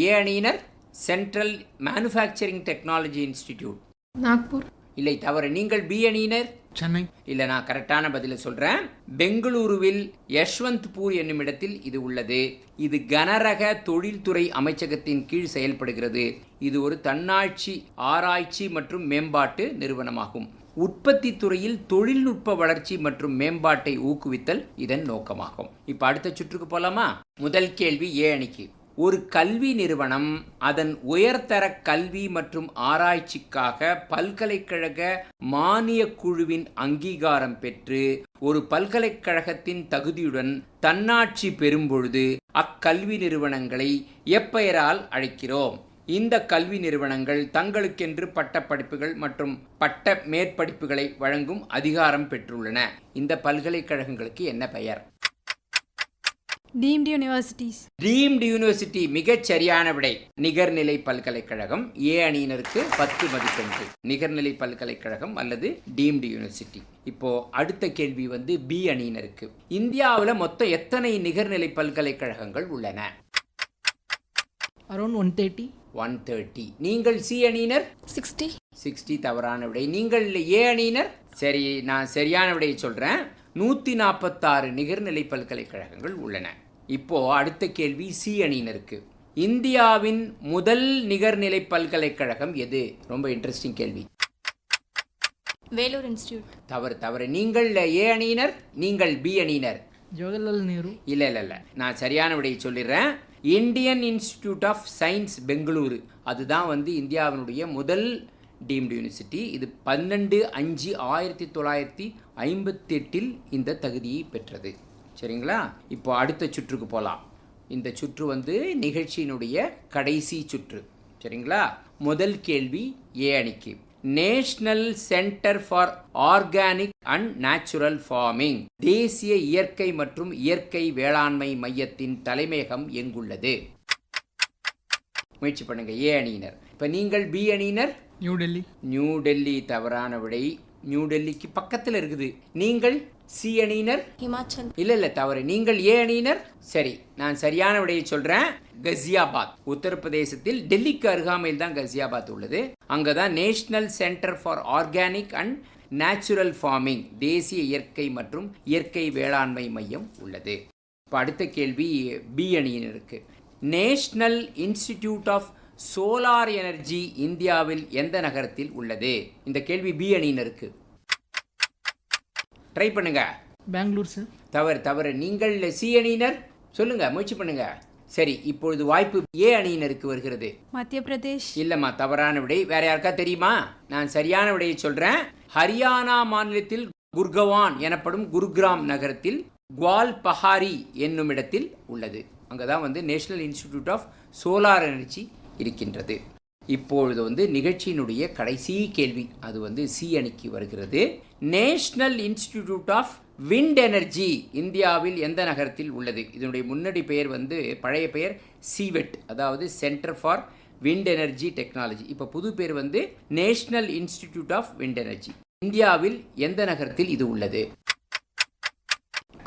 ஏ அணியினர்? Central manufacturing technology institute. Nagpur. இல்லை, தவறு. நீங்கள் பி அணியினர்? சென்னை. இல்லை, நான் கரெக்டான பதிலை சொல்கிறேன். பெங்களூருவில் யஷ்வந்த்பூர் என்னும் இடத்தில் இது உள்ளது. இது கனரக தொழில்துறை அமைச்சகத்தின் கீழ் செயல்படுகிறது. இது ஒரு தன்னாட்சி ஆராய்ச்சி மற்றும் மேம்பாட்டு நிறுவனமாகும். உற்பத்தி துறையில் தொழில்நுட்ப வளர்ச்சி மற்றும் மேம்பாட்டை ஊக்குவித்தல் இதன் நோக்கமாகும். இப்போ அடுத்த சுற்றுக்கு போலாமா? முதல் கேள்வி ஏ அணிக்கு. ஒரு கல்வி நிறுவனம் அதன் உயர்தர கல்வி மற்றும் ஆராய்ச்சிக்காக பல்கலைக்கழக மானியக் குழுவின் அங்கீகாரம் பெற்று ஒரு பல்கலைக்கழகத்தின் தகுதியுடன் தன்னாட்சி பெறும்பொழுது அக்கல்வி நிறுவனங்களை எப்பெயரால் அழைக்கிறோம்? இந்த கல்வி நிறுவனங்கள் தங்களுக்கென்று பட்டப்படிப்புகள் மற்றும் பட்ட மேற்படிப்புகளை வழங்கும் அதிகாரம் பெற்றுள்ளன. இந்த பல்கலைக்கழகங்களுக்கு என்ன பெயர்? Deemed universities. Deemed university. மிகச் சரியான விடை. நிகர்நிலை பல்கலைக்கழகம். ஏ அணியினருக்கு 10 மதிப்பெண்கள். நிகர்நிலை பல்கலைக்கழகம் அல்லது டீம்டு யூனிவர்சிட்டி. இப்போ அடுத்த கேள்வி பி அணியினருக்கு. இந்தியாவில் மொத்தம் எத்தனை நிகர்நிலை பல்கலைக்கழகங்கள் உள்ளன? அரௌண்ட் 130. நீங்கள் சி அணியினர்? 60. தவறான விடை. நீங்கள் ஏ அணியினர்? சரி, நான் சரியான விடையை சொல்றேன். 146 நிகர்நிலை பல்கலைக்கழகங்கள் உள்ளன. இப்போ அடுத்த கேள்வி சி அணியினருக்கு. இந்தியாவின் முதல் நிகர்நிலை பல்கலைக்கழகம் எது? ரொம்ப இன்ட்ரெஸ்டிங் கேள்வி. வேலூர் இன்ஸ்டிடியூட். தவறு. நீங்கள் ஏ அணியினர்? நீங்கள் பி அணியினர்? ஜவஹர்லால் நேரு. இல்லை, நான் சரியான விடையை சொல்லிடுறேன். Indian institute of science Bengaluru. அதுதான் இந்தியாவினுடைய முதல் டீம்டு யூனிவர்சிட்டி. இது 12/5/1958 இந்த தகுதியை பெற்றது. சரிங்களா? இப்போ அடுத்த சுற்றுக்கு போகலாம். இந்த சுற்று நிகழ்ச்சியினுடைய கடைசி சுற்று. சரிங்களா? முதல் கேள்வி ஏ அணிக்கு. National centre for organic and natural farming, தேசிய இயற்கை மற்றும் இயற்கை வேளாண்மை மையத்தின் தலைமையகம் எங்குள்ளது? முயற்சி பண்ணுங்க. ஏ அணியினர். இப்போ நீங்கள் பி அணியினர். நியூ டெல்லி. நியூ டெல்லி தவறான விடை. நியூ டெல்லிக்கு பக்கத்தில் இருக்குது. நீங்கள் சி அணியினர். ஹிமாச்சல். இல்லை தவறு. நீங்கள் ஏ அணியினர். சரி, நான் சரியான விடையை சொல்கிறேன். கசியாபாத், உத்தரப்பிரதேசத்தில் டெல்லிக்கு அருகாமையில் தான் கசியாபாத் உள்ளது. அங்கே தான் national centre for organic and natural farming, தேசிய இயற்கை மற்றும் இயற்கை வேளாண்மை மையம் உள்ளது. இப்போ அடுத்த கேள்வி பி அணியினருக்கு. National institute of solar energy இந்தியாவில் எந்த நகரத்தில் உள்ளது? இந்த கேள்வி பி அணியினருக்கு. ட்ரை பண்ணுங்க. பெங்களூர் சார். தவறு. நீங்கள் சி அணியினர் சொல்லுங்க, முயற்சி பண்ணுங்க. சரி, இப்பொழுது வாய்ப்பு ஏ அணியினருக்கு வருகிறது. மத்திய பிரதேஷ். இல்லம்மா, தவறான விடை. வேற யாருக்கா தெரியுமா? நான் சரியான விடையை சொல்றேன். ஹரியானா மாநிலத்தில் குர்கவான் எனப்படும் குருகிராம் நகரத்தில் குவால் பஹாரி என்னும் இடத்தில் உள்ளது. அங்கதான் national institute of solar energy இருக்கின்றது. இப்பொழுது நிகழ்ச்சியினுடைய கடைசி கேள்வி, அது சி அணிக்கு வருகிறது. National institute of wind energy இந்தியாவில் எந்த நகரத்தில் உள்ளது? இதனுடைய முன்னாடி பெயர் பழைய பெயர் சிவெட், அதாவது centre for wind energy technology. இப்போ புது பேர் national institute of wind energy. இந்தியாவில் எந்த நகரத்தில் இது உள்ளது?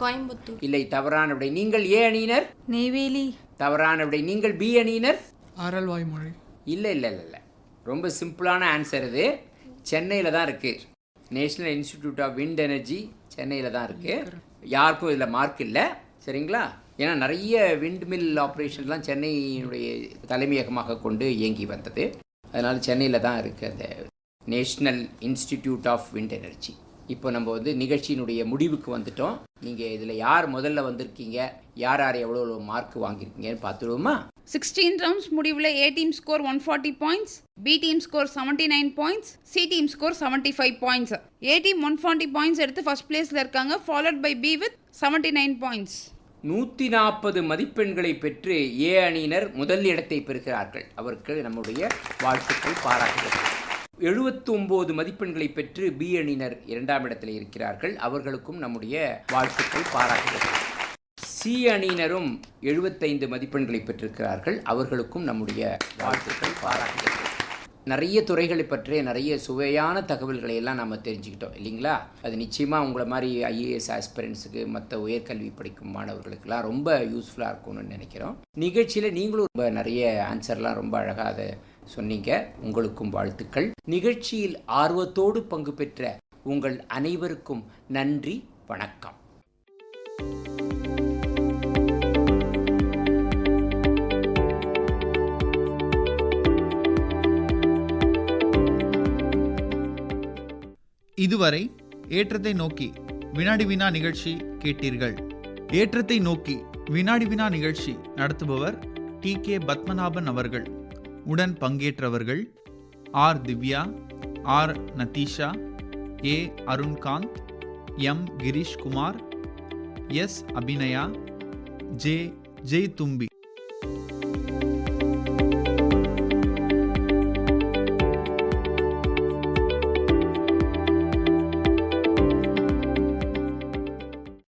கோயம்புத்தூர். இல்லை, தவறான விடை. நீங்கள் ஏ அணியினர். நெய்வேலி. தவறான விடை. நீங்கள் பி அணியினர். ஆரல் வாய்மொழி. இல்லை, ரொம்ப சிம்பிளான ஆன்சர். இது சென்னையில் தான் இருக்குது. National institute of wind energy சென்னையில் தான் இருக்குது. யாருக்கும் இதில் மார்க் இல்லை, சரிங்களா? ஏன்னா நிறைய விண்ட் மில் ஆப்ரேஷன்லாம் சென்னையினுடைய தலைமையகமாக கொண்டு இயங்கி வந்தது. அதனால் சென்னையில் தான் இருக்குது அந்த national institute of wind energy. இப்போ நம்ம நிகழ்ச்சியினுடைய முடிவுக்கு வந்துட்டோம். நீங்கள் இதில் யார் முதல்ல வந்திருக்கீங்க, யார் எவ்வளோ மார்க் வாங்கியிருக்கீங்கன்னு பார்த்துடுவோமா? 16 ரவுண்ட்ஸ் முடிவில் A team score 140 points, B team score 79 points, C team score 75 points. A team 140 points எடுத்து ஃபர்ஸ்ட் பிளேஸில் இருக்காங்க, followed by B with 79 points. 140 மதிப்பெண்களை பெற்று ஏ அணியினர் முதல் இடத்தை பெறுகிறார்கள். அவருக்கு நம்முடைய வாழ்த்துக்கள், பாராட்டுகள். 79 மதிப்பெண்களை பெற்று பி அணியினர் இரண்டாம் இடத்தில் இருக்கிறார்கள். அவர்களுக்கும் நம்முடைய வாழ்த்துக்கள், பாராட்டுகள். சி அணியினரும் 75 மதிப்பெண்களை பெற்றிருக்கிறார்கள். அவர்களுக்கும் நம்முடைய வாழ்த்துக்கள், பாராட்டுகள். நிறைய துறைகளை பற்றிய நிறைய சுவையான தகவல்களை எல்லாம் நம்ம தெரிஞ்சுக்கிட்டோம் இல்லைங்களா? அது நிச்சயமாக உங்களை மாதிரி ஐஏஎஸ் ஆஸ்பிரண்ட்ஸுக்கு, மற்ற உயர்கல்வி படிக்கும் மாணவர்களுக்கெல்லாம் ரொம்ப யூஸ்ஃபுல்லாக இருக்கும்னு நினைக்கிறோம். நிகழ்ச்சியில் நீங்களும் ரொம்ப நிறைய ஆன்சர்லாம் ரொம்ப அழகாக அதை சொன்னீங்க. உங்களுக்கும் வாழ்த்துக்கள். நிகழ்ச்சியில் ஆர்வத்தோடு பங்கு பெற்ற உங்கள் அனைவருக்கும் நன்றி, வணக்கம். இதுவரை ஏற்றத்தை நோக்கி வினாடி வினா நிகழ்ச்சி கேட்டீர்கள். ஏற்றத்தை நோக்கி வினாடி வினா நிகழ்ச்சி நடத்துபவர் TK பத்மநாபன் அவர்கள். உடன் பங்கேற்றவர்கள் ஆர் திவ்யா, ஆர் நதீஷா, ஏ Arunkanth, M Girish Kumar, S Abhinaya, J தும்பி.